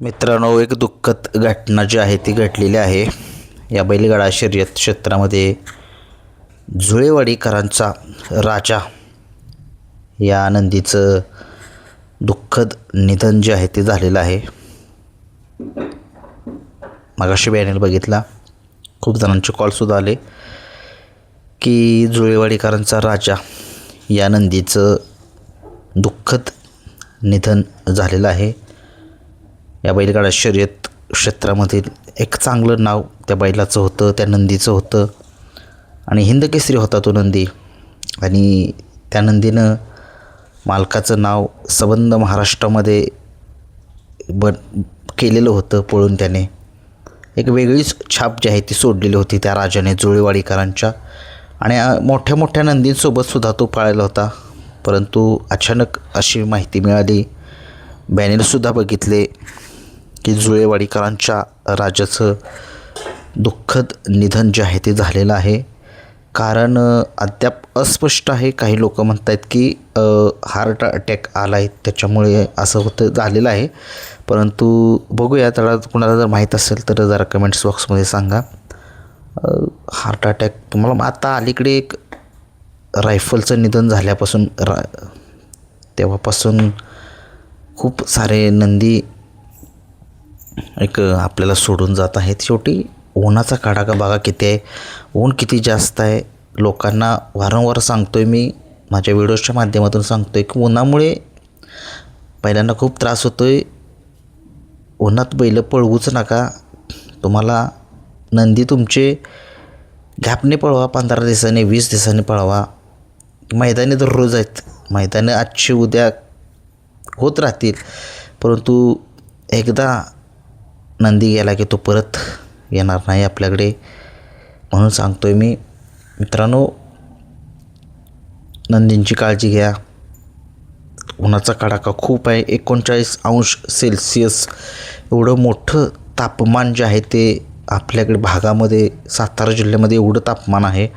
मित्रांनो, एक दुःखद घटना जी आहे ती घडलेली आहे या बैलगाडा शर्यत क्षेत्रामध्ये. जुळेवाडीकरांचा राजा या नंदीचं दुःखद निधन जे आहे ते झालेलं आहे. मगाशी बॅनर बघितला, खूप जणांचे कॉलसुद्धा आले की जुळेवाडीकरांचा राजा या नंदीचं दुःखद निधन झालेलं आहे. या बैलगाडा शर्यत क्षेत्रामधील एक चांगलं नाव त्या बैलाचं होतं, त्या नंदीचं होतं आणि हिंदकेसरी होता तो नंदी. आणि त्या नंदीनं मालकाचं नाव संबंध महाराष्ट्रामध्ये केलेलं होतं. पळून त्याने एक वेगळीच छाप जी आहे ती सोडलेली होती त्या राजाने जुळेवाडीकरांच्या. आणि मोठ्या मोठ्या नंदींसोबतसुद्धा तो पाळलेला होता. परंतु अचानक अशी माहिती मिळाली, बॅनरसुद्धा बघितले की जुळेवाडीकरांच्या राजाचं दुःखद निधन जे आहे ते झालेलं आहे. कारण अद्याप अस्पष्ट आहे. काही लोक म्हणत आहेत की हार्ट अटॅक आला आहे, त्याच्यामुळे असं होतं झालेलं आहे. परंतु बघूया, त्याला कुणाला जर माहीत असेल तर जरा कमेंट्स बॉक्समध्ये सांगा. हार्ट अटॅक तुम्हाला आता अलीकडे एक रायफलचं निधन झाल्यापासून तेव्हापासून खूप सारे नंदी एक आपल्याला सोडून जात आहेत. शेवटी उन्हाचा कडाका बघा किती आहे, ऊन किती जास्त आहे. लोकांना वारंवार सांगतो आहे मी, माझ्या व्हिडिओच्या माध्यमातून सांगतो आहे की उन्हामुळे बैलांना खूप त्रास होतो आहे. उन्हात बैल पळवूच नका. तुम्हाला नंदी तुमचे गॅपने पळवा, 15 दिवसांनी 20 दिवसांनी पळवा. मैदानी दररोज आहेत, मैदानं आजची उद्या होत राहतील, परंतु एकदा नंदी गेला की तो परत येणार नाही आपल्याकडे. म्हणून सांगतो आहे मी, मित्रांनो, नंदींची काळजी घ्या. उन्हाचा कडाका खूप आहे. 39°C एवढं मोठं तापमान जे आहे ते आपल्याकडे भागामध्ये, सातारा जिल्ह्यामध्ये एवढं तापमान आहे.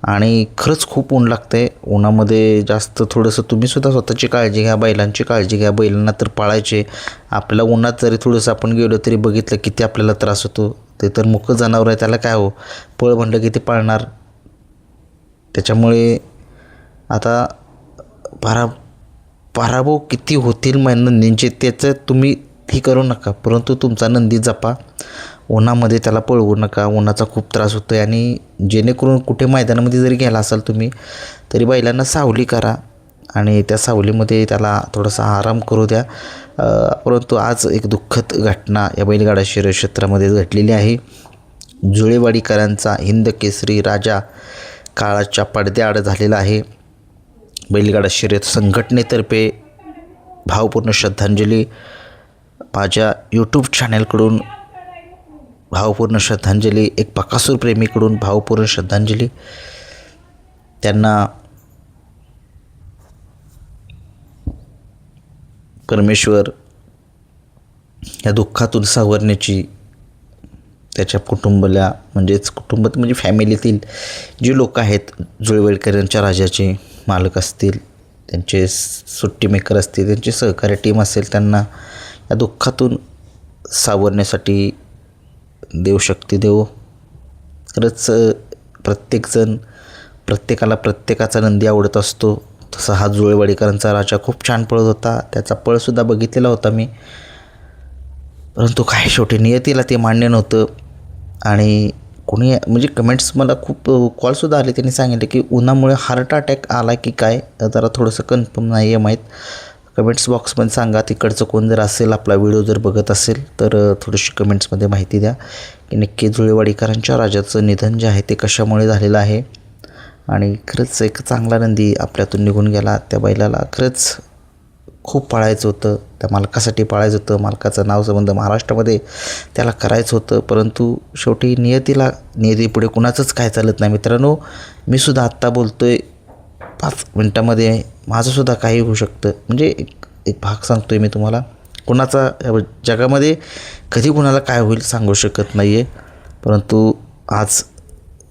आणि खरंच खूप ऊन लागतं आहे. उन्हामध्ये जास्त थोडंसं तुम्हीसुद्धा स्वतःची काळजी घ्या, बैलांची काळजी घ्या. बैलांना तर पाळायचे. आपल्याला उन्हात जरी थोडंसं आपण गेलो तरी बघितलं किती आपल्याला त्रास होतो. ते तर मुकं जनावर आहे, त्याला काय हो, पळ म्हणलं की ते पाळणार. त्याच्यामुळे आता पराभव किती होतील नंदींचे त्याचं तुम्ही ही करू नका, परंतु तुमचा नंदी जपा. उन्हामध्ये त्याला पळवू नका. उन्हाचा खूप त्रास होतो आहे. आणि जेणेकरून कुठे मैदानामध्ये जरी गेला असाल तुम्ही तरी बैलांना सावली करा आणि त्या सावलीमध्ये त्याला थोडासा आराम करू द्या. परंतु आज एक दुःखद घटना या बैलगाडा शर्यत क्षेत्रामध्ये घडलेली आहे. जुळेवाडीकरांचा हिंदकेसरी राजा काळाच्या पडद्याआड झालेला आहे. बैलगाडा शर्यत संघटनेतर्फे भावपूर्ण श्रद्धांजली. माझ्या यूट्यूब चॅनलकडून भावपूर्ण श्रद्धांजली. एक बकासूर प्रेमीकडून भावपूर्ण श्रद्धांजली. त्यांना परमेश्वर या दुःखातून सावरण्याची, त्याच्या कुटुंबाला म्हणजेच कुटुंबात म्हणजे फॅमिलीतील जी लोक आहेत, जुळेवाडीकरांच्या राजाचे मालक असतील, त्यांचे सुट्टी मेकर असतील, त्यांची सहकारी टीम असेल, त्यांना या दुःखातून सावरण्यासाठी देव शक्ती देव. खरंच प्रत्येकजण, प्रत्येकाला प्रत्येकाचा नंदी आवडत असतो. तसा हा जुळेवाडीकरांचा राजा खूप छान पळत होता. त्याचा पळसुद्धा बघितलेला होता मी. परंतु काय, शेवटी नियतीला ते मान्य नव्हतं. आणि कोणी म्हणजे कमेंट्स मला खूप कॉलसुद्धा आले, त्यांनी सांगितले की उन्हामुळे हार्ट अटॅक आला की काय, जरा थोडंसं कन्फर्म नाही आहे माहीत. कमेंट्स बॉक्समध्ये सांगा. तिकडचं कोण जर असेल, आपला व्हिडिओ जर बघत असेल तर थोडीशी कमेंट्समध्ये माहिती द्या की नक्की जुळेवाडीकरांच्या राजाचं निधन जे आहे ते कशामुळे झालेलं आहे. आणि खरंच एक चांगला नंदी आपल्यातून निघून गेला. त्या बैलाला खरंच खूप पाळायचं होतं, त्या मालकासाठी पाळायचं होतं. मालकाचं नाव संबंध महाराष्ट्रामध्ये त्याला करायचं होतं. परंतु शेवटी नियतीपुढे कुणाचंच काय चालत नाही. मित्रांनो, मी सुद्धा आत्ता बोलतो आहे, 5 मिनटामध्ये माझंसुद्धा काही होऊ शकतं. म्हणजे एक भाग सांगतो आहे मी तुम्हाला. कुणाचा जगामध्ये कधी कुणाला काय होईल सांगू शकत नाही आहे. परंतु आज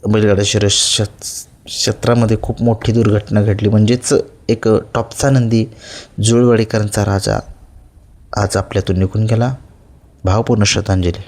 बैलगाडा शर्यत क्षेत्रामध्ये खूप मोठी दुर्घटना घडली. म्हणजेच एक टॉपचा नंदी जुळेवाडीकरांचा राजा आज आपल्यातून निघून गेला. भावपूर्ण श्रद्धांजली.